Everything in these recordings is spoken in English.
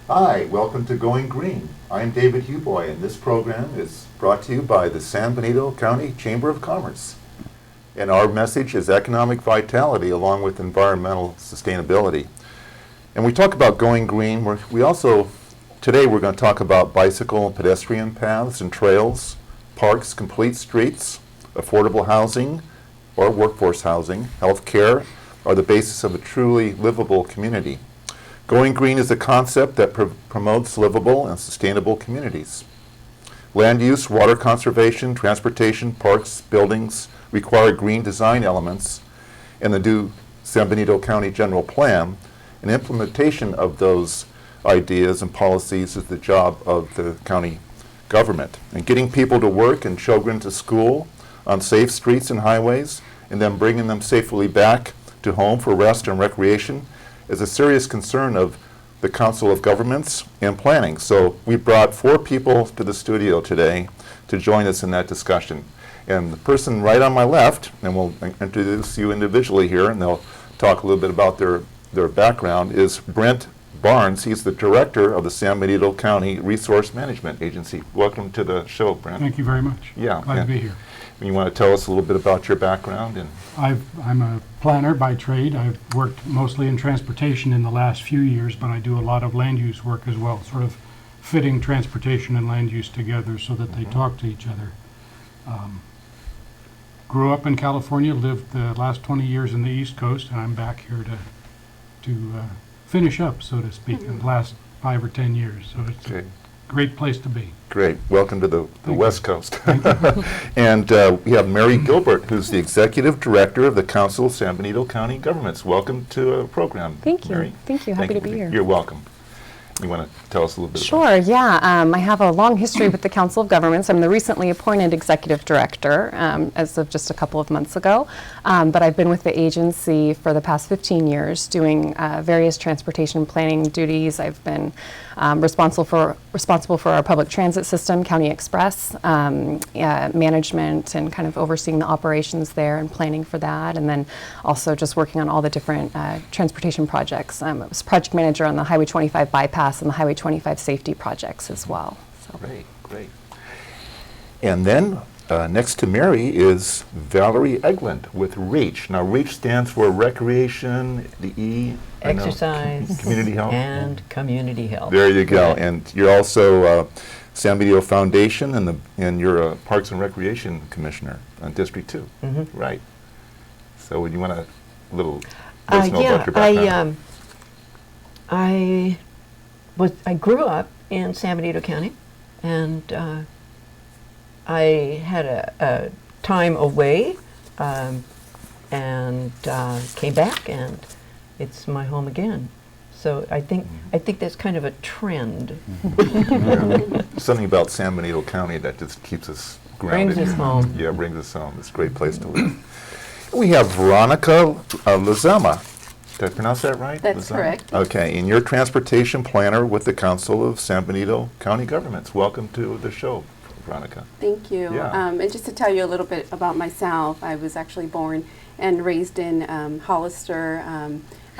Hi, welcome to Going Green. I'm David Huboi, and this program is brought to you by the San Benito County Chamber of Commerce. And our message is economic vitality along with environmental sustainability. And we talk about going green. Today we're going to talk about bicycle and pedestrian paths and trails, parks, complete streets, affordable housing or workforce housing, health care are the basis of a truly livable community. Going green is a concept that promotes livable and sustainable communities. Land use, water conservation, transportation, parks, buildings require green design elements in the new San Benito County General Plan, and implementation of those ideas and policies is the job of the county government. And getting people to work and children to school on safe streets and highways, and then bringing them safely back to home for rest and recreation is a serious concern of the Council of Governments and Planning. So we brought 4 people to the studio today to join us in that discussion. And the person right on my left, and we'll introduce you individually here, and they'll talk a little bit about their background, is Brent Barnes. He's the director of the San Benito County Resource Management Agency. Welcome to the show, Brent. Thank you very much. Yeah. Glad to be here. You want to tell us a little bit about your background? And I'm a planner by trade. I've worked mostly in transportation in the last few years, but I do a lot of land use work as well, sort of fitting transportation and land use together so that they talk to each other. Grew up in California, lived the last 20 years in the East Coast, and I'm back here to finish up, so to speak, in the last 5 or 10 years. So it's a great place to be. Great. Welcome to the West Coast. And we have Mary Gilbert, who's the Executive Director of the Council of San Benito County Governments. Welcome to the program, Thank you. Mary. Thank you. Happy to be here. You're welcome. You want to tell us a little bit Sure, yeah. I have a long history with the Council of Governments. I'm the recently appointed Executive Director as of just a couple of months ago. But I've been with the agency for the past 15 years doing various transportation planning duties. I've been responsible for our public transit system, County Express, management and kind of overseeing the operations there and planning for that. And then also just working on all the different transportation projects. I was project manager on the Highway 25 bypass and the Highway 25 safety projects as well. So. Great. And then next to Mary is Valerie Egland with R.E.A.C.H. Now R.E.A.C.H. stands for recreation, the E, exercise, community health, and community health. There you go. Right. And you're also San Benito Foundation, and you're a Parks and Recreation Commissioner on District 2. Mm-hmm. Right. So would you want to let us know about your background? I grew up in San Benito County, and I had a time away, and came back, and it's my home again. So I think that's kind of a trend. Yeah. Something about San Benito County that just keeps us grounded. Brings us home. Yeah, brings us home. It's a great place to live. We have Veronica Lezama. Did I pronounce that right? That's correct. Okay, and you're transportation planner with the Council of San Benito County Governments. Welcome to the show, Veronica. Thank you. Yeah. And just to tell you a little bit about myself, I was actually born and raised in Hollister.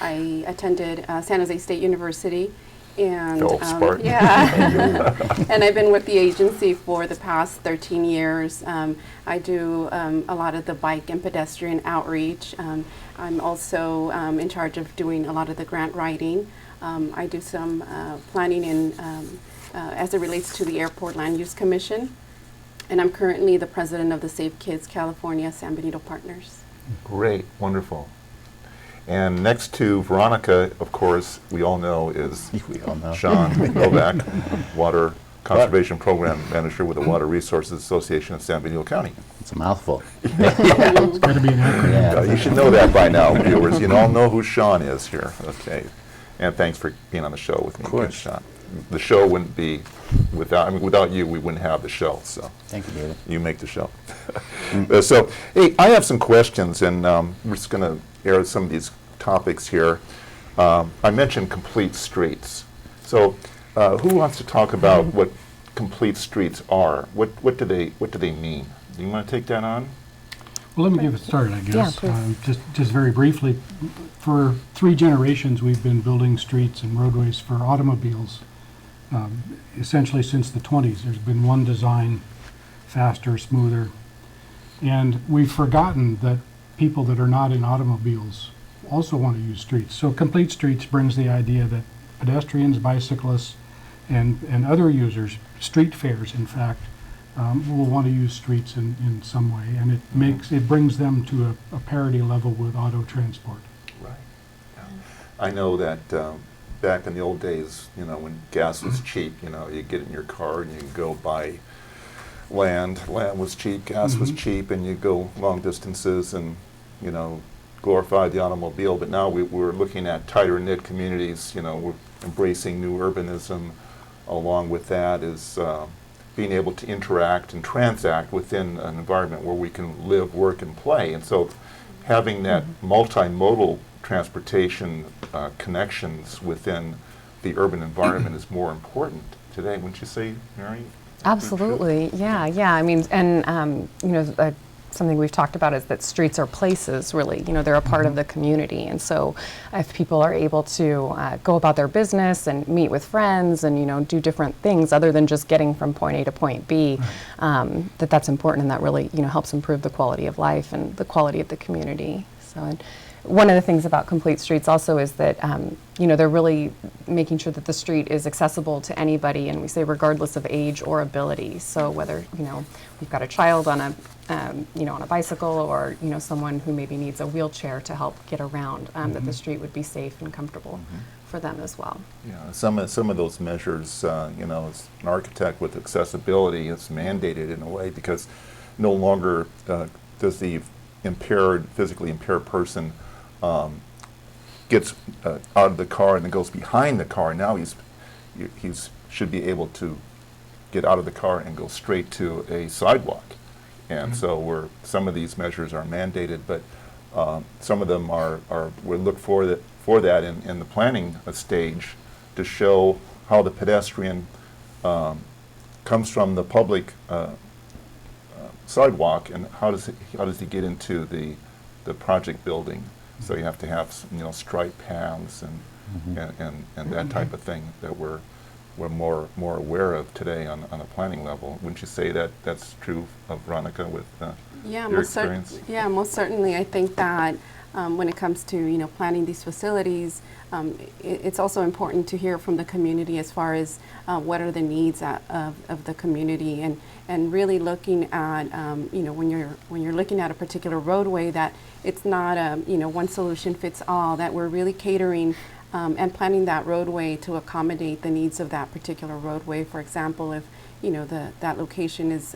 I attended San Jose State University. And Spartan. yeah, and I've been with the agency for the past 13 years. I do a lot of the bike and pedestrian outreach. I'm also in charge of doing a lot of the grant writing. I do some planning in, as it relates to the Airport Land Use Commission. And I'm currently the president of the Safe Kids California San Benito Partners. Great, wonderful. And next to Veronica, of course, we all know is Shawn Novack, Water Conservation Program Manager with the Water Resources Association of San Benito County. It's a mouthful. It's got to be an acronym. Yeah. You should know that by now, viewers. You all know who Shawn is here. Okay. And thanks for being on the show with me, Of course. Shawn. The show wouldn't be without you, we wouldn't have the show. So Thank you, David. you make the show. So, hey, I have some questions, and we're just going to air some of these topics here. I mentioned complete streets. So, who wants to talk about what complete streets are? What do they mean? Do you want to take that on? Well, let me give it started, I guess. Yeah, just very briefly, for 3 generations we've been building streets and roadways for automobiles essentially since the 20s. There's been one design, faster, smoother, and we've forgotten that people that are not in automobiles also want to use streets. So Complete Streets brings the idea that pedestrians, bicyclists, and other users, street fares in fact, will want to use streets in some way, and it brings them to a parity level with auto transport. Right. Yeah. I know that back in the old days, when gas was cheap, you get in your car and you go buy land. Land was cheap, gas was cheap, and you go long distances and, glorify the automobile. But now we're looking at tighter knit communities. We're embracing new urbanism. Along with that is being able to interact and transact within an environment where we can live, work, and play. And so having that multimodal transportation connections within the urban environment is more important today, wouldn't you say, Mary? Absolutely, yeah. I mean, and something we've talked about is that streets are places, really. They're a part of the community, and so if people are able to go about their business and meet with friends and do different things other than just getting from point A to point B, that's important, and that really helps improve the quality of life and the quality of the community. So. One of the things about Complete Streets also is that, they're really making sure that the street is accessible to anybody, and we say regardless of age or ability. So whether, we've got a child on a bicycle or, someone who maybe needs a wheelchair to help get around, that the street would be safe and comfortable for them as well. Yeah, some of those measures, as an architect with accessibility, it's mandated in a way because no longer does the physically impaired person gets out of the car and then goes behind the car. Now he's should be able to get out of the car and go straight to a sidewalk. And so some of these measures are mandated, but some of them we look for that in the planning stage to show how the pedestrian comes from the public sidewalk and how does he get into the project building. So you have to have striped paths and that type of thing that we're more aware of today on a planning level. Wouldn't you say that that's true of Veronica with your experience? Most certainly. I think that when it comes to planning these facilities, it's also important to hear from the community as far as what are the needs of the community, and really looking at when you're looking at a particular roadway, that it's not one solution fits all, that we're really catering and planning that roadway to accommodate the needs of that particular roadway. For example, if that location is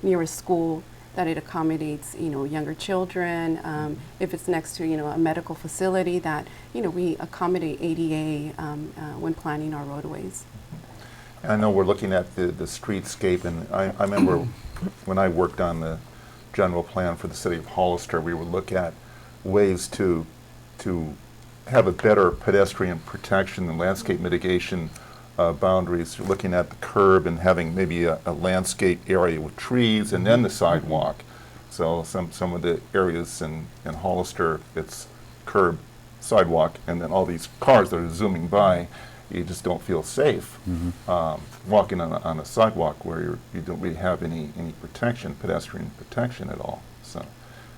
near a school, that it accommodates younger children. If it's next to a medical facility, that we accommodate ADA when planning our roadways. I know we're looking at the streetscape, and I remember when I worked on the general plan for the city of Hollister, we would look at ways to have a better pedestrian protection and landscape mitigation boundaries, looking at the curb and having maybe a landscape area with trees and then the sidewalk. So some of the areas in Hollister, it's curb, sidewalk, and then all these cars that are zooming by. You just don't feel safe walking on a sidewalk where you don't really have any protection, pedestrian protection at all. So,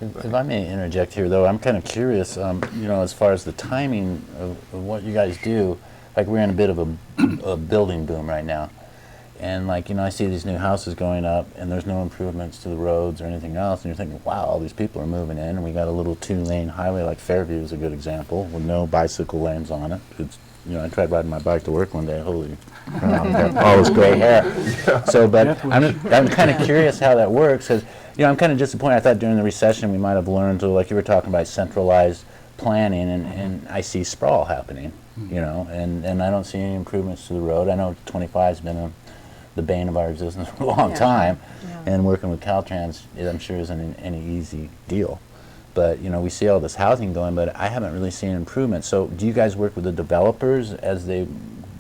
if I may interject here, though, I'm kind of curious. As far as the timing of what you guys do, like we're in a bit of a building boom right now, and I see these new houses going up, and there's no improvements to the roads or anything else, and you're thinking, wow, all these people are moving in, and we got a little 2-lane highway like Fairview is a good example with no bicycle lanes on it. It's I tried riding my bike to work one day. Holy, got all this gray hair. So, but I'm kind of curious how that works, because I'm kind of disappointed. I thought during the recession we might have learned to, like you were talking about, centralized planning, and I see sprawl happening. And I don't see any improvements to the road. I know 25's been the bane of our existence for a long time, and working with Caltrans, I'm sure isn't any easy deal. But we see all this housing going, but I haven't really seen improvement. So do you guys work with the developers as they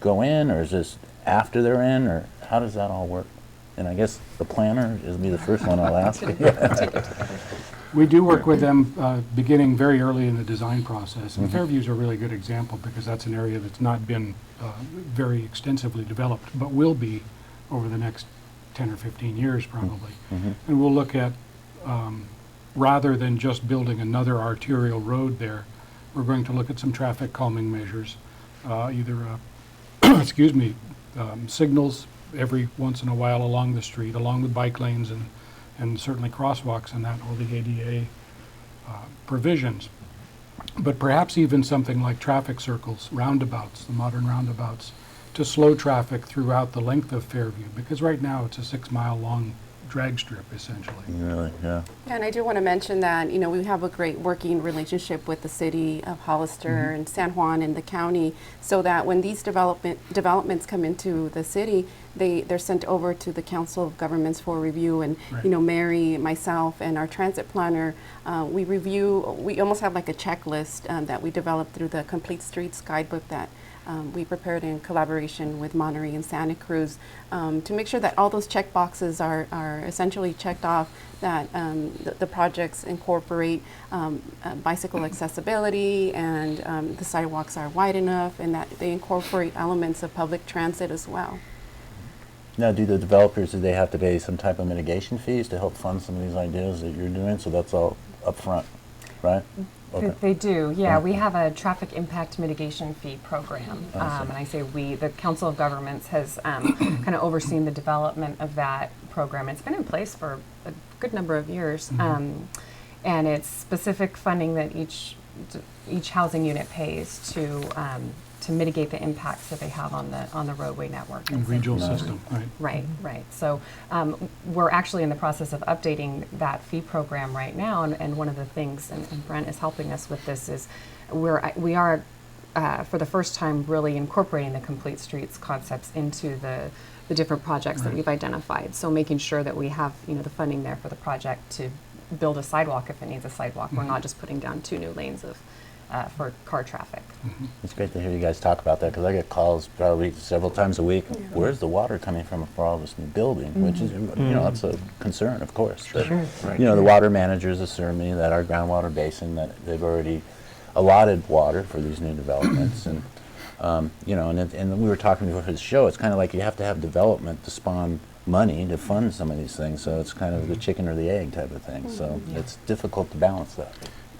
go in, or is this after they're in, or how does that all work? And I guess the planner will be the first one I'll ask. We do work with them beginning very early in the design process. And Fairview's a really good example because that's an area that's not been very extensively developed, but will be over the next 10 or 15 years probably. And we'll look at, rather than just building another arterial road there, we're going to look at some traffic calming measures, either, excuse me, signals every once in a while along the street, along with bike lanes and certainly crosswalks and that, all the ADA provisions. But perhaps even something like traffic circles, roundabouts, the modern roundabouts, to slow traffic throughout the length of Fairview, because right now it's a 6-mile long drag strip essentially. Really, yeah. Yeah, and I do want to mention that, you know, we have a great working relationship with the city of Hollister and San Juan and the county, so that when these developments come into the city, they're sent over to the Council of Governments for review. And you know, Mary, myself, and our transit planner, we review. We almost have like a checklist that we developed through the Complete Streets Guidebook that we prepared in collaboration with Monterey and Santa Cruz, to make sure that all those check boxes are essentially checked off, that the projects incorporate bicycle accessibility, and the sidewalks are wide enough, and that they incorporate elements of public transit as well. Now, do the developers, do they have to pay some type of mitigation fees to help fund some of these ideas that you're doing? So that's all upfront, right? They do, yeah. We have a traffic impact mitigation fee program. And I say we, the Council of Governments has kind of overseen the development of that program. It's been in place for a good number of years. And it's specific funding that each housing unit pays to mitigate the impacts that they have on the roadway network. And regional system, right. Right. So we're actually in the process of updating that fee program right now, and one of the things, and Brent is helping us with this, is we are for the first time really incorporating the Complete Streets concepts into the different projects that we've identified. So making sure that we have, you know, the funding there for the project to build a sidewalk if it needs a sidewalk. We're not just putting down 2 new lanes for car traffic. It's great to hear you guys talk about that, because I get calls probably several times a week. Where's the water coming from for all this new building? Which is, you know, that's a concern, of course. But, you know, the water managers assure me that our groundwater basin, that they've already allotted water for these new developments. And, you know, and we were talking before the show, it's kind of like you have to have development to spawn money to fund some of these things. So it's kind of the chicken or the egg type of thing. So it's difficult to balance that.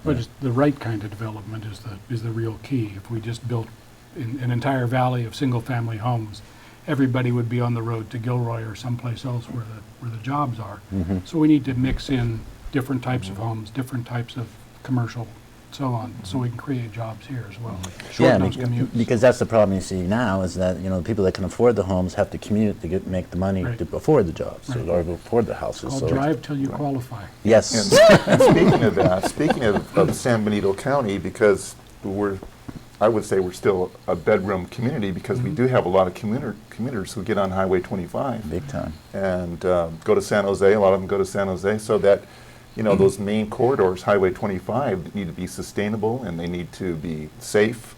But it's the right kind of development is the real key. If we just built an entire valley of single-family homes, everybody would be on the road to Gilroy or someplace else where the jobs are. So we need to mix in different types of homes, different types of commercial, so on, so we can create jobs here as well. Yeah, Shorten those commutes. because that's the problem you see now, is that, you know, the people that can afford the homes have to commute to make the money to afford the jobs, or afford the houses. I'll So drive till you qualify. yes. And speaking of that, speaking of San Benito County, because I would say we're still a bedroom community, because we do have a lot of commuters who get on Highway 25. Big time. And go to San Jose. A lot of them go to San Jose, so that, you know, those main corridors, Highway 25, need to be sustainable, and they need to be safe.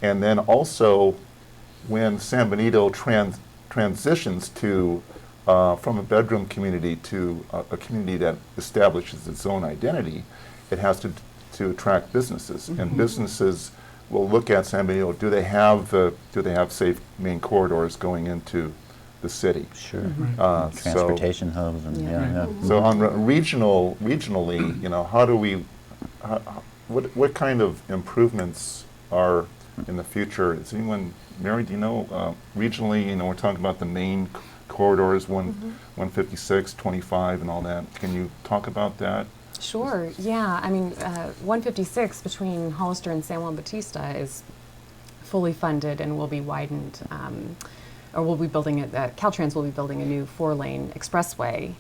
And then also, when San Benito transitions to from a bedroom community to a community that establishes its own identity, it has to attract businesses, and businesses will look at San Benito. Do they have safe main corridors going into the city? Sure. Transportation hubs and So on regionally, you know, what kind of improvements are in the future? Is anyone, Mary, do you know, regionally, you know, we're talking about the main corridors, 156, 25 and all that. Can you talk about that? Sure, yeah. I mean, 156 between Hollister and San Juan Bautista is fully funded and will be widened, or we'll be building it, Caltrans will be building a new 4-lane expressway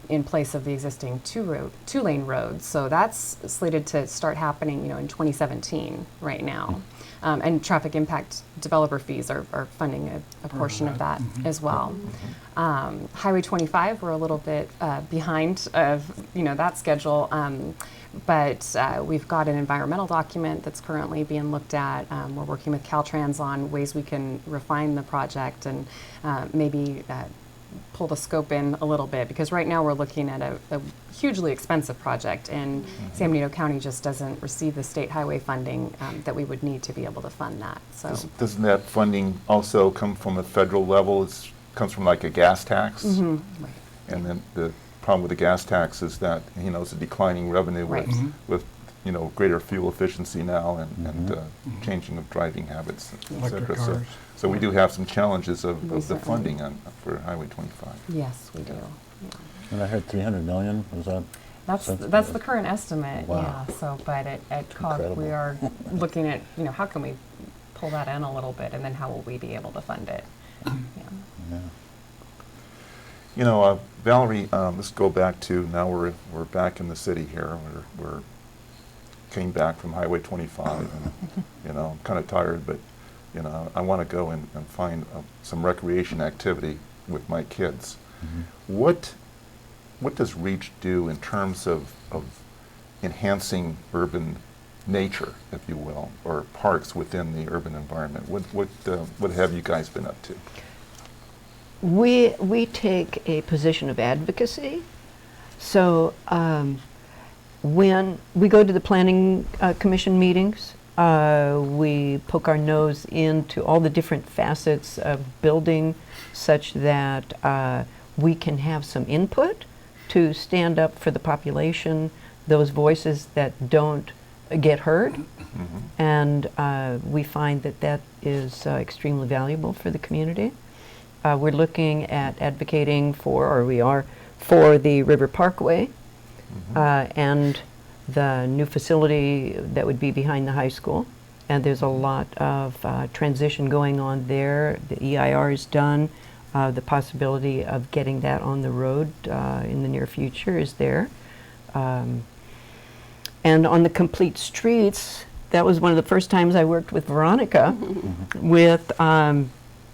in place of the existing 2-lane roads. So that's slated to start happening, you know, in 2017 right now. And traffic impact developer fees are funding a portion of that as well. Highway 25, we're a little bit behind of, you know, that schedule, but we've got an environmental document that's currently being looked at. We're working with Caltrans on ways we can refine the project and maybe pull the scope in a little bit, because right now we're looking at a hugely expensive project, and San Benito County just doesn't receive the state highway funding that we would need to be able to fund that. So Doesn't that funding also come from a federal level? It comes from like a gas tax? right. And then the problem with the gas tax is that, it's a declining revenue Right. with greater fuel efficiency now and changing of driving habits, et Electric cetera. cars. So we do have some challenges of We the certainly funding for Highway 25. Yes, we do. Yeah. And I heard 300 million, was that? That's the current estimate, Wow. yeah. So, but at COG, we Incredible. are looking at, how can we pull that in a little bit, and then how will we be able to fund it? Yeah. Yeah. Valerie, let's go back to, now we're back in the city here. We're came back from Highway 25, and I'm kind of tired, but I want to go and find some recreation activity with my kids. What does R.E.A.C.H do in terms of enhancing urban nature, if you will, or parks within the urban environment? What have you guys been up to? We take a position of advocacy. So when we go to the planning commission meetings, we poke our nose into all the different facets of building such that we can have some input to stand up for the population, those voices that don't get heard. And we find that is extremely valuable for the community. We're looking at advocating for, or we are, for the River Parkway and the new facility that would be behind the high school. And there's a lot of transition going on there. The EIR is done. The possibility of getting that on the road in the near future is there. And on the complete streets, that was one of the first times I worked with Veronica with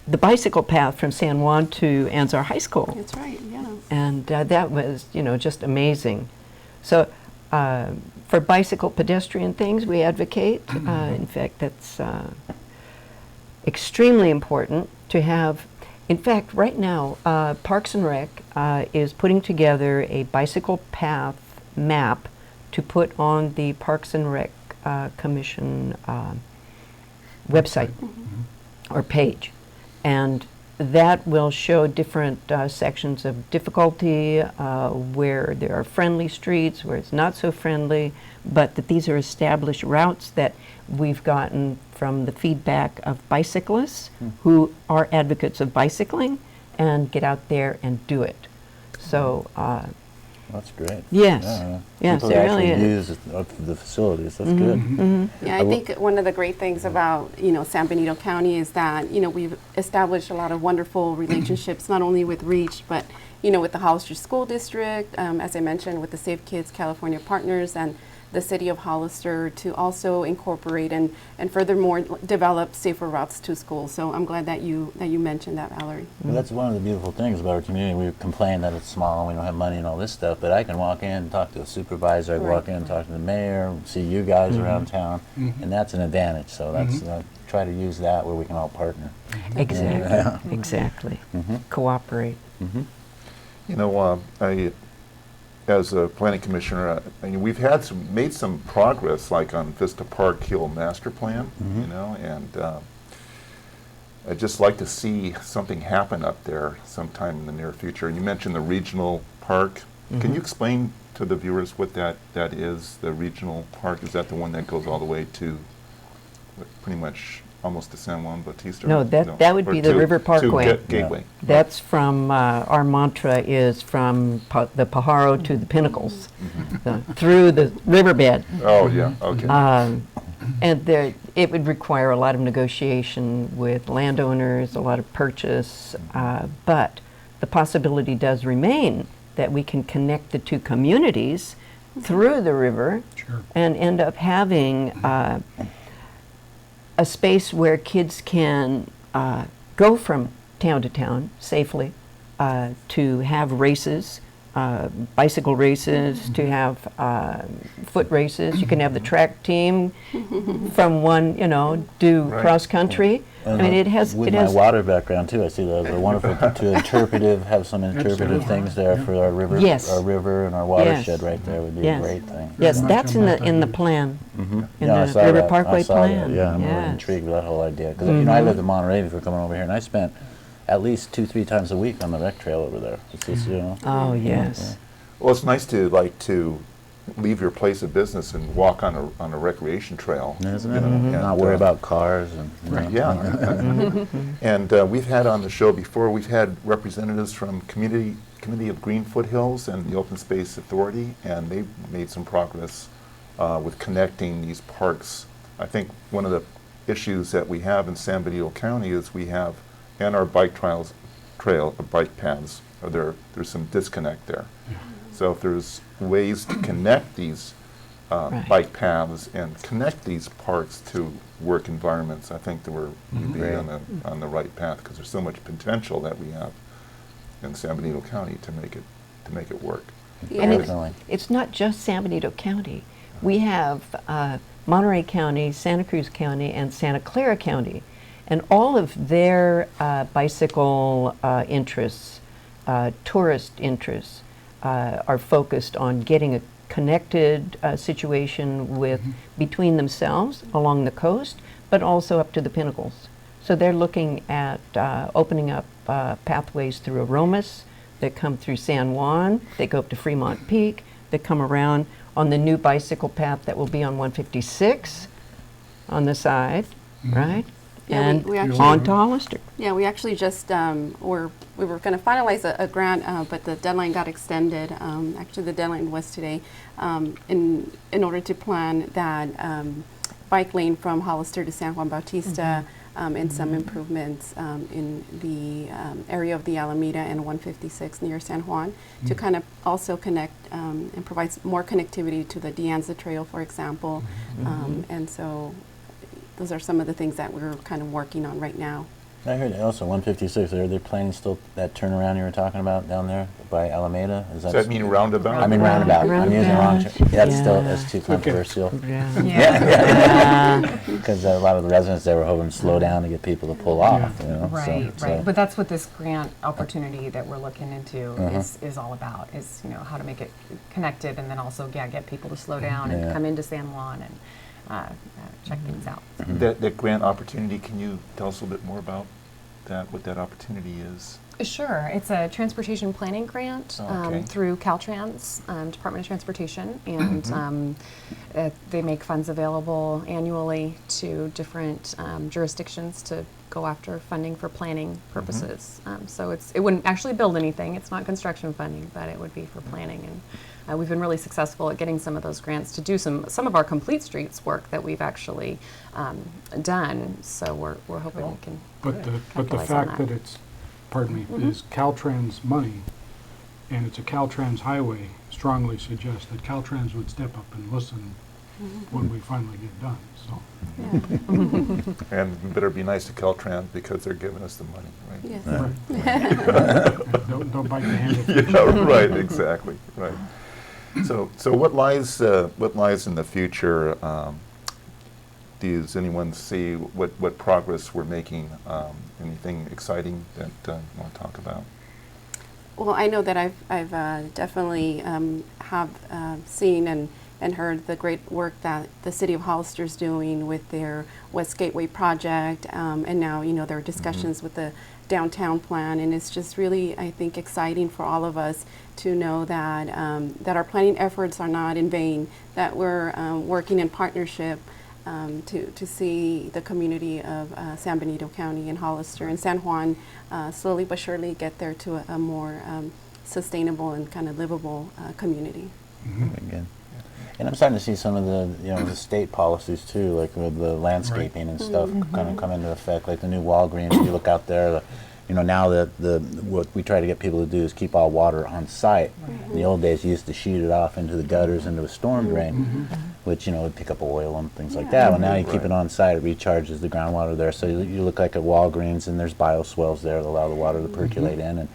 the bicycle path from San Juan to Anzar High School. That's right, yeah. And that was, just amazing. So for bicycle pedestrian things, we advocate. In fact, that's extremely important to have. In fact, right now, Parks and Rec is putting together a bicycle path map to put on the Parks and Rec Commission website or page. And that will show different sections of difficulty, where there are friendly streets, where it's not so friendly, but that these are established routes that we've gotten from the feedback of bicyclists who are advocates of bicycling and get out there and do it. So, That's great. yes. Yes, People it that really actually is. use the facilities. That's good. Yeah, I think one of the great things about, San Benito County is that, we've established a lot of wonderful relationships, not only with R.E.A.C.H, but, with the Hollister School District, as I mentioned, with the Safe Kids California Partners and the City of Hollister, to also incorporate and furthermore develop safer routes to school. So I'm glad that you mentioned that, Valerie. Well, that's one of the beautiful things about our community. We complain that it's small and we don't have money and all this stuff, but I can walk in and talk to a supervisor, I can walk in and talk to the mayor, see you guys around town, and that's an advantage. So that's try to use that where we can all partner. Exactly. Exactly. Cooperate. As a planning commissioner, we've made some progress, like on Vista Park Hill Master Plan, and I'd just like to see something happen up there sometime in the near future. And you mentioned the regional park. Can you explain to the viewers what that is, the regional park? Is that the one that goes all the way to pretty much almost to San Juan Bautista? No, that would or be the River Parkway. To Gateway. That's from, our mantra is from the Pajaro to the Pinnacles, through the riverbed. Oh, yeah, okay. And it would require a lot of negotiation with landowners, a lot of purchase, but the possibility does remain that we can connect the two communities through the river and end up having a space where kids can go from town to town safely, to have races, bicycle races, to have foot races. You can have the track team from one, do cross country. And I mean, it has- with it my has- water background too, I see those are wonderful to interpretive, have some interpretive Absolutely. things there for our river, Yes. our river and our watershed right there would be Yes. a great thing. Yes, much that's on in that the idea. plan. Mm-hmm. In Yeah, I the saw River that. Parkway I saw that. plan. Yeah, I'm really Yes. intrigued with that whole idea. Because you know, I lived in Monterey before coming over here, and I spent at least 2-3 times a week on the rec trail over there. It's just, you know. Oh, yes. Well, it's nice to leave your place of business and walk on a recreation trail. Isn't you it? know, and, Not worry about cars and. You know. Yeah. And we've had on the show before, we've had representatives from Community of Green Foothills and the Open Space Authority, and they've made some progress with connecting these parks. I think one of the issues that we have in San Benito County is we have, and our bike bike paths, there's some disconnect there. So if there's ways to connect these Right. bike paths and connect these parks to work environments, I think that we'd be Great. on the right path, because there's so much potential that we have in San Benito County to make it work. Yeah. And Definitely. it's not just San Benito County. We have Monterey County, Santa Cruz County, and Santa Clara County. And all of their bicycle interests, tourist interests, are focused on getting a connected situation with between themselves along the coast, but also up to the pinnacles. So they're looking at opening up pathways through Aromas that come through San Juan, they go up to Fremont Peak, that come around on the new bicycle path that will be on 156 on the side, right? Yeah, And we actually- on to Hollister. Yeah, we actually just we were going to finalize a grant, but the deadline got extended. Actually, the deadline was today, in order to plan that bike lane from Hollister to San Juan Bautista, and some improvements in the area of the Alameda and 156 near San Juan, to kind of also connect and provide more connectivity to the Dianza Trail, for example. And so those are some of the things that we're kind of working on right now. I heard also 156. Are they planning still that turnaround you were talking about down there by Alameda? Does that mean roundabout? I mean roundabout. I'm using the wrong. That's still Yeah. that's too controversial. Yeah. Because a lot of the residents there were hoping to slow down to get people to pull off. You know. Right, so, right. But that's what this grant opportunity that we're looking into Uh-huh. is all about, is, you know, how to make it connected and then also, get people to slow down and Yeah. come into San Juan and check things out. That grant opportunity, can you tell us a little bit more about that, what that opportunity is? Sure. It's a transportation planning grant Okay. through Caltrans, Department of Transportation, and they make funds available annually to different jurisdictions to go after funding for planning purposes. So it wouldn't actually build anything. It's not construction funding, but it would be for planning. And we've been really successful at getting some of those grants to do some of our complete streets work that we've actually done. So we're hoping we can But the capitalize on fact that it's, pardon me, is Caltrans money, and it's a Caltrans highway, strongly suggests that Caltrans would step up and listen when we finally get done, so. And it better be nice to Caltrans, because they're giving us the money, right? Yes. Right. Don't bite the hand that feeds you. Yeah, right, exactly, right. So what lies in the future? Does anyone see what progress we're making? Anything exciting that you want to talk about? Well, I know that I've definitely have seen and heard the great work that the City of Hollister is doing with their West Gateway project, and now there are discussions with the downtown plan, and it's just really, I think, exciting for all of us to know that that our planning efforts are not in vain, that we're working in partnership to see the community of San Benito County and Hollister and San Juan slowly but surely get there to a more sustainable and kind of livable community. Again. And I'm starting to see some of the state policies too, like with the landscaping and stuff, kind of come into effect. Like the new Walgreens, if you look out there, now that what we try to get people to do is keep all water on site. In the old days, you used to sheet it off into the gutters, into a storm drain. which, you know, would pick up oil and things like that. Well, now you keep it on site, it recharges the groundwater there, so you look like at Walgreens, and there's bioswales there that allow the water to percolate in, and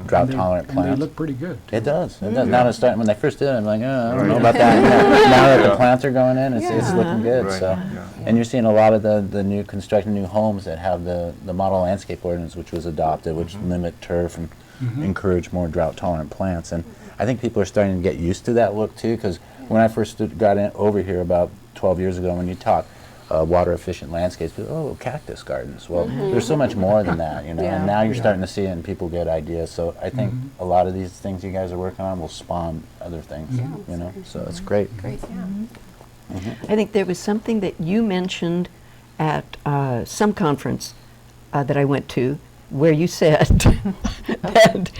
drought-tolerant And plants. they look pretty good. It does. It does. Now it's starting. When they first did it, I'm like, oh, I don't know about that. Now that the plants are going in, it's looking good. Right. So, and you're seeing a lot of the new construction, new homes that have the model landscape ordinance, which was adopted, which limit turf and encourage more drought-tolerant plants. And I think people are starting to get used to that look too, because when I first got over here about 12 years ago, when you talk water-efficient landscapes, people, oh, cactus gardens. Well, there's so much more than that, you know. And now you're starting to see it, and people get ideas. So I think a lot of these things you guys are working on will spawn other things, you know. So it's great. Great. I think there was something that you mentioned at some conference that I went to, where you said that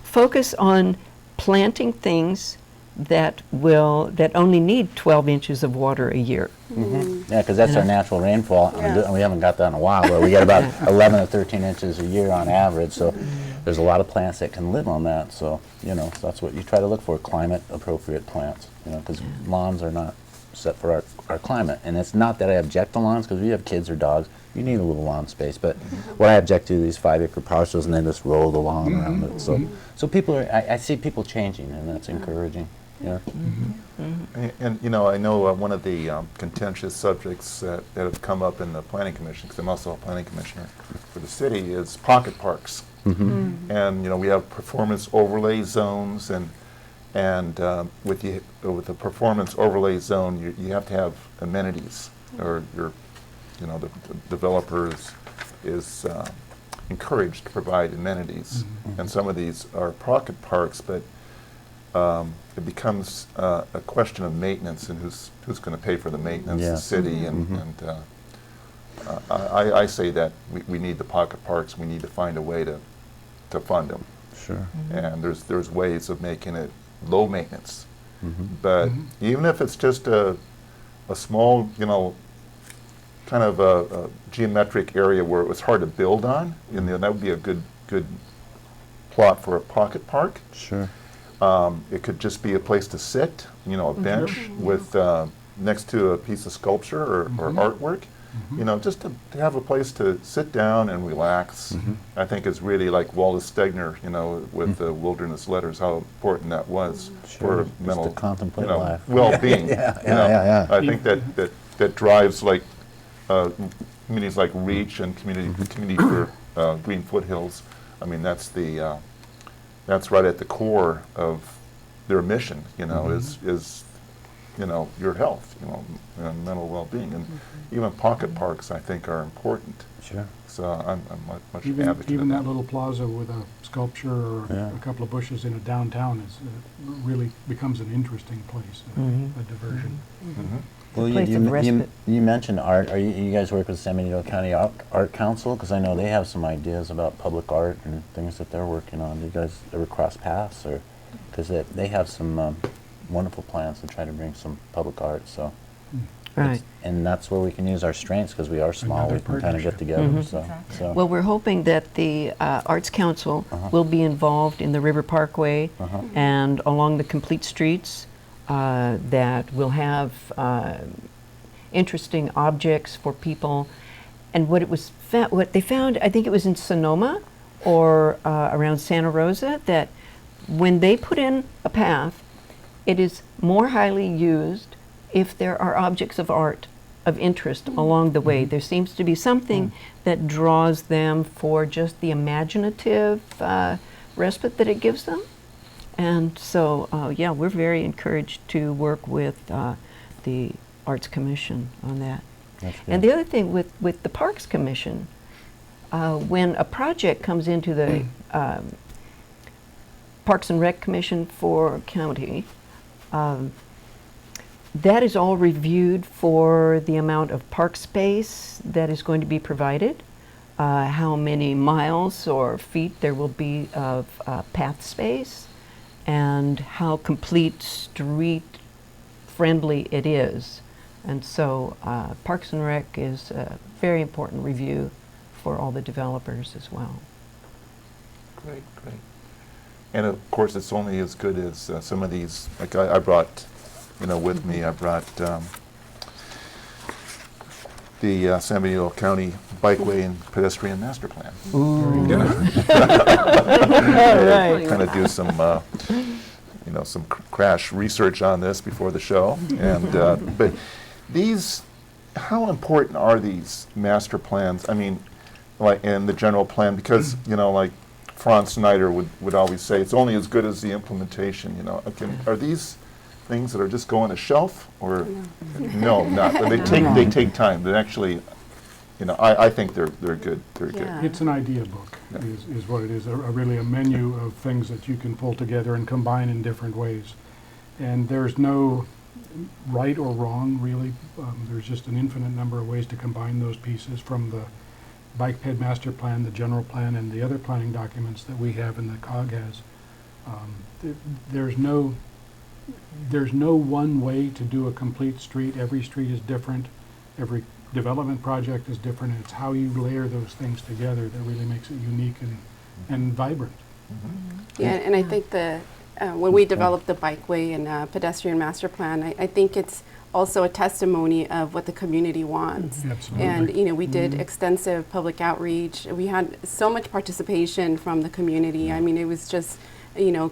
focus on planting things that only need 12 inches of water a year. Yeah, because that's our natural rainfall, and we haven't got that in a while, but we get about 11 or 13 inches a year on average, so there's a lot of plants that can live on that, so, you know, so that's what you try to look for, climate-appropriate plants, you know, because lawns are not set for our climate, and it's not that I object to lawns, because we have kids or dogs, you need a little lawn space, but what I object to are these 5-acre parcels, and they just roll the lawn around it, so people are, I see people changing, and that's encouraging. Yeah. And you know, I know one of the contentious subjects that have come up in the Planning Commission, because I'm also a Planning Commissioner for the city, is pocket parks. And you know, we have performance overlay zones, and with the performance overlay zone, you have to have amenities, or you know, the developer is encouraged to provide amenities, and some of these are pocket parks, but it becomes a question of maintenance and who's going to pay for the maintenance, the city, and I say that we need the pocket parks. We need to find a way to fund them. Sure. And there's ways of making it low maintenance, but even if it's just a small, you know, kind of a geometric area where it was hard to build on, and that would be a good plot for a pocket park. Sure. It could just be a place to sit, you know, a bench with next to a piece of sculpture or artwork, you know, just to have a place to sit down and relax. I think it's really like Wallace Stegner, you know, with the Wilderness Letters, how important that was for Just mental, to contemplate you know, life. well-being. Yeah. I think that drives like communities like R.E.A.C.H and Community for Green Foothills. I mean, that's right at the core of their mission, you know, is you know, your health, you know, and mental well-being, and even pocket parks, I think, are important. Sure. So I'm much Even advocate of that little plaza with a sculpture or a couple of bushes in a downtown is really becomes an interesting place, a diversion. Well, place of respite. you mentioned art. Are you guys work with San Benito County Art Council? Because I know they have some ideas about public art and things that they're working on. Do you guys ever cross paths, or because they have some wonderful plans to try to bring some public art? So, Right. and that's where we can use our strengths, because we are small. Another We can kind of get partnership. together. So, Well, we're hoping that the Arts Council will be involved in the River Parkway and along the complete streets, that will have interesting objects for people. And what they found, I think it was in Sonoma or around Santa Rosa, that when they put in a path, it is more highly used if there are objects of art of interest along the way. There seems to be something that draws them for just the imaginative respite that it gives them. And so, yeah, we're very encouraged to work with the Arts Commission on that. And the other thing with the Parks Commission, when a project comes into the Parks and Rec Commission for county, that is all reviewed for the amount of park space that is going to be provided, how many miles or feet there will be of path space, and how complete street friendly it is. And so Parks and Rec is a very important review for all the developers as well. Great. And of course, it's only as good as some of these, like I brought with me, I brought the San Benito County Bikeway and Pedestrian Master Plan. Kind of do some, some crash research on this before the show. And but these, how important are these master plans? I mean, like in the general plan, because like Franz Snyder would always say, it's only as good as the implementation. Are these things that are just go on a shelf, or no, not? They take time. They actually, I think they're good. They're good. It's an idea book, is what it is. Really a menu of things that you can pull together and combine in different ways. And there's no right or wrong, really. There's just an infinite number of ways to combine those pieces from the Bike Ped Master Plan, the general plan, and the other planning documents that we have and the COG has. There's no one way to do a complete street. Every street is different. Every development project is different. And it's how you layer those things together that really makes it unique and vibrant. Yeah, and I think when we developed the bikeway and pedestrian master plan, I think it's also a testimony of what the community wants. Absolutely. And we did extensive public outreach. We had so much participation from the community. I mean, it was just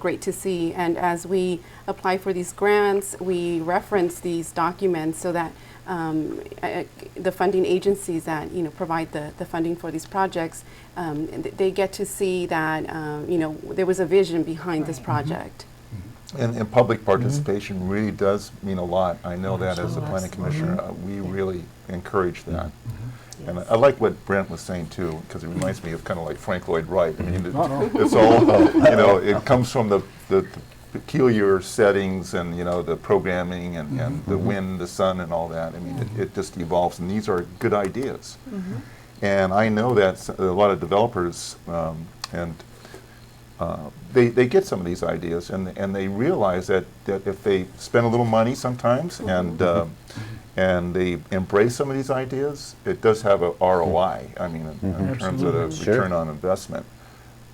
great to see. And as we apply for these grants, we reference these documents so that the funding agencies that provide the funding for these projects, they get to see that there was a vision behind this project. And public participation really does mean a lot. I know that as a planning commissioner, we really encourage that. And I like what Brent was saying too, because it reminds me of kind of like Frank Lloyd Wright. I mean, it's all, it comes from the peculiar settings and, the programming and the wind, the sun and all that. I mean, it just evolves, and these are good ideas. And I know that a lot of developers, they get some of these ideas, and they realize that if they spend a little money sometimes and they embrace some of these ideas, it does have a ROI. I mean, in terms of the return on investment,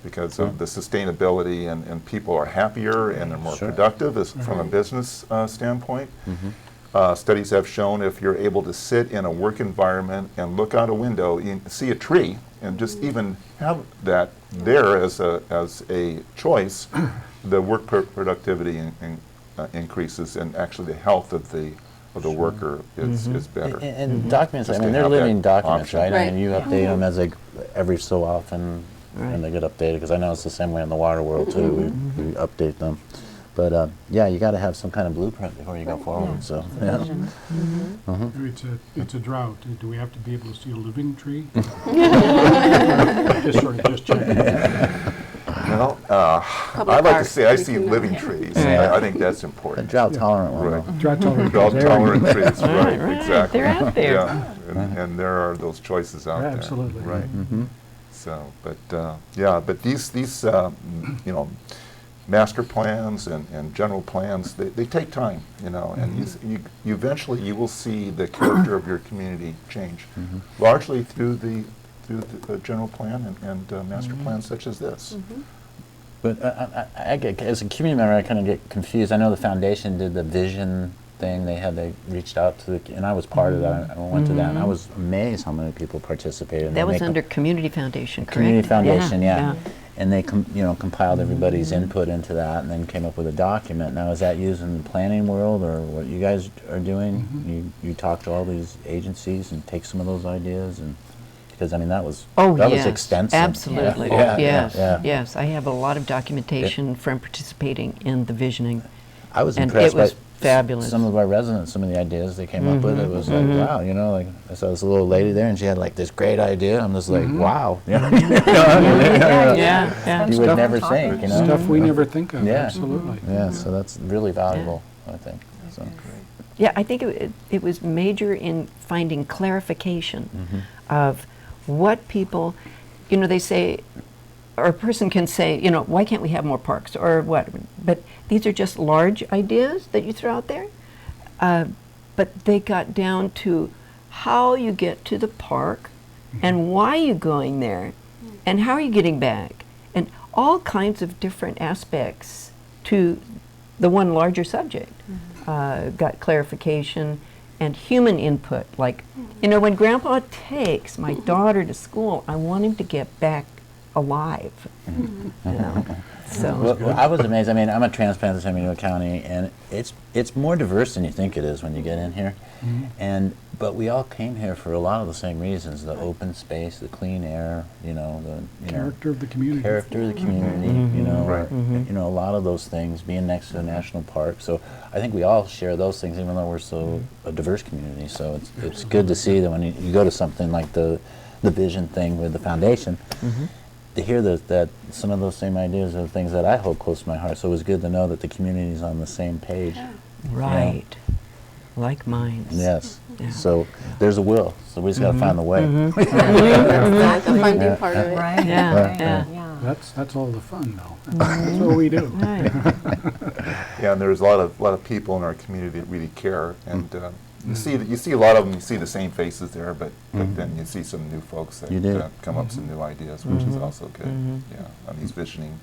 because of the sustainability, and people are happier and they're more productive from a business standpoint. Studies have shown if you're able to sit in a work environment and look out a window, you see a tree, and just even have that there as a choice, the work productivity increases, and actually the health of the worker is better. And documents, Just I mean, to they're have that living documents, option. right? I mean, you update them as every so often, and they get updated, because I know it's the same way in the water world too. We update them. But yeah, you got to have some kind of blueprint before you go forward. So yeah. It's a drought. Do we have to be able to see a living tree? just checking. Well, I like to say I see living trees. I think that's A important. drought tolerant one. Right. though. Drought tolerant. Drought-tolerant trees, right, exactly. They're out there. Yeah, and there are those choices out there. Absolutely. Right. So, but these master plans and general plans, they take time, and you eventually you will see the character of your community change, largely through the general plan and master plans such as this. But I get, as a community member, I kind of get confused. I know the foundation did the vision thing. They reached out to and I was part of that. I went to that, and I was amazed how many people participated. That was under Community Foundation, correct? Community Foundation, yeah. And they compiled everybody's input into that, and then came up with a document. Now, is that used in the planning world, or what you guys are doing? You talk to all these agencies and take some of those ideas, and because I mean that was extensive. Absolutely. Yes. I have a lot of documentation from participating in the visioning. I was and impressed it was by fabulous. some of our residents, some of the ideas they came up with. It was like, wow, like I saw this little lady there, and she had like this great idea. I'm just like, wow. Yeah. You would never think, Stuff we never think of. Yeah. Absolutely. Yeah, so that's really valuable, I think. So. Yeah, I think it was major in finding clarification of what people, they say, or a person can say, why can't we have more parks, or what? But these are just large ideas that you throw out there. But they got down to how you get to the park, and why you're going there, and how are you getting back, and all kinds of different aspects to the one larger subject, got clarification and human input. Like, you know, when Grandpa takes my daughter to school, I want him to get back alive. You know? So, Well, I was amazed. I mean, I'm a transplant in San Benito County, and it's more diverse than you think it is when you get in here. But we all came here for a lot of the same reasons: the open space, the clean air, you know, the Character of the community. character of the community, you know, you know, a lot of those things, being next to a national park. So I think we all share those things, even though we're so a diverse community. So it's good to see that when you go to something like the vision thing with the foundation, to hear that some of those same ideas are things that I hold close to my heart. So it was good to know that the community is on the same page. right. Like minds. Yes. Yeah. So there's a will. So we just got to find the way. That's the funding part of it. Right. Yeah, yeah. Yeah. That's all the fun, though. That's what we do. Right. Yeah, and there's a lot of people in our community that really care, and you see a lot of them. You see the same faces there, but then you see some new folks that You do. Come up with some new ideas, which is also good. Yeah, on these visioning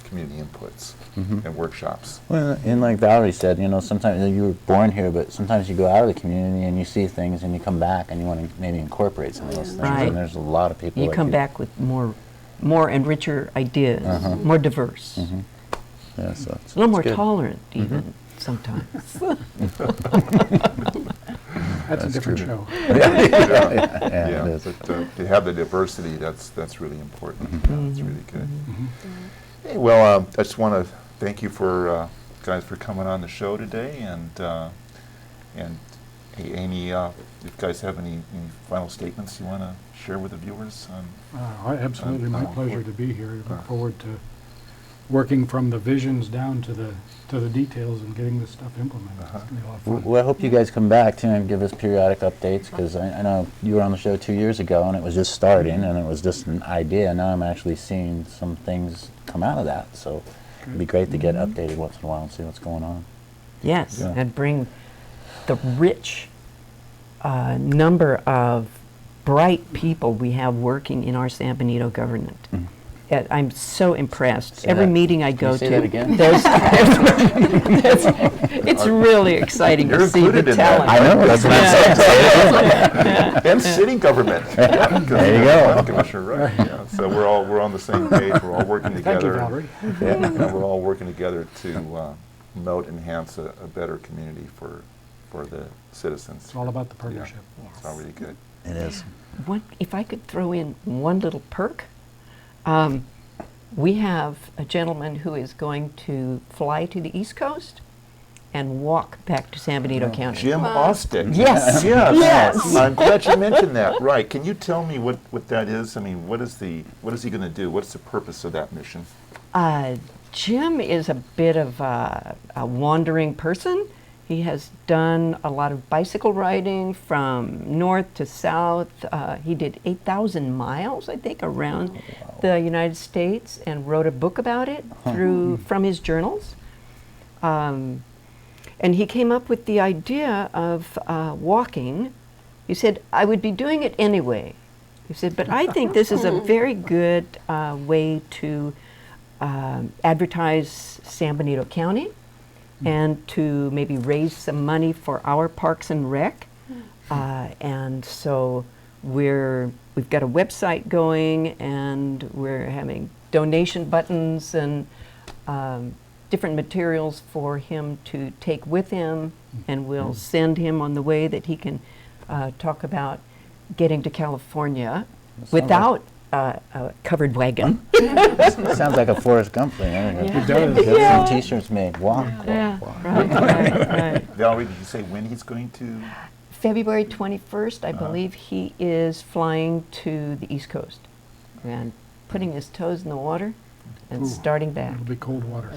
community inputs and workshops. Well, and like Valerie said, you know, sometimes you were born here, but sometimes you go out of the community and you see things and you come back and you want to maybe incorporate some of those things. Right. And there's a lot of people You like come back with more and richer ideas, more diverse, Yeah, so a little more good. tolerant even sometimes. That's a different show. Yeah, Yeah, it is. but to have the diversity, that's really important. Yeah, it's really good. Hey, well, I just want to thank you for guys for coming on the show today, and hey, Amy, if you guys have any final statements you want to share with the viewers? Absolutely, my pleasure to be here. I look forward to working from the visions down to the details and getting this stuff implemented. It's going to be a lot of fun. Well, I hope you guys come back too and give us periodic updates, because I know you were on the show 2 years ago and it was just starting and it was just an idea. Now I'm actually seeing some things come out of that, so it'd be great to get updated once in a while and see what's going on. Yes, Yeah. and bring the rich number of bright people we have working in our San Benito government. I'm so impressed. Say Every that. meeting I Can go you say to, that again? it's really exciting You're to see the included in that. talent. I know, that's what I'm saying. And city government. Yeah, There you go. Commissioner, right? Yeah. So we're on the same page. We're all working Thank you, together. Valerie. And we're all working together to promote, enhance a better community for the citizens. It's all about the partnership. It's all really good. It is. If I could throw in one little perk, we have a gentleman who is going to fly to the East Coast and walk back to San Benito County. Jim Austin. Yes. Yes. Yes. I'm glad you mentioned that. Right. Can you tell me what that is? I mean, what is he going to do? What's the purpose of that mission? Jim is a bit of a wandering person. He has done a lot of bicycle riding from north to south. He did 8,000 miles, I think, around the United States, and wrote a book about it from his journals. And he came up with the idea of walking. He said, I would be doing it anyway. He said, but I think this is a very good way to advertise San Benito County and to maybe raise some money for our Parks and Rec. And so we've got a website going, and we're having donation buttons and different materials for him to take with him, and we'll send him on the way that he can talk about getting to California without a covered wagon. Sounds like a Forrest Gump thing. It does. Get Yeah. some T-shirts made. Walk, Yeah, walk. right. Valerie, did you say when he's going to? February 21st, I believe he is flying to the East Coast and putting his toes in the water and Ooh. starting back. It'll be cold water.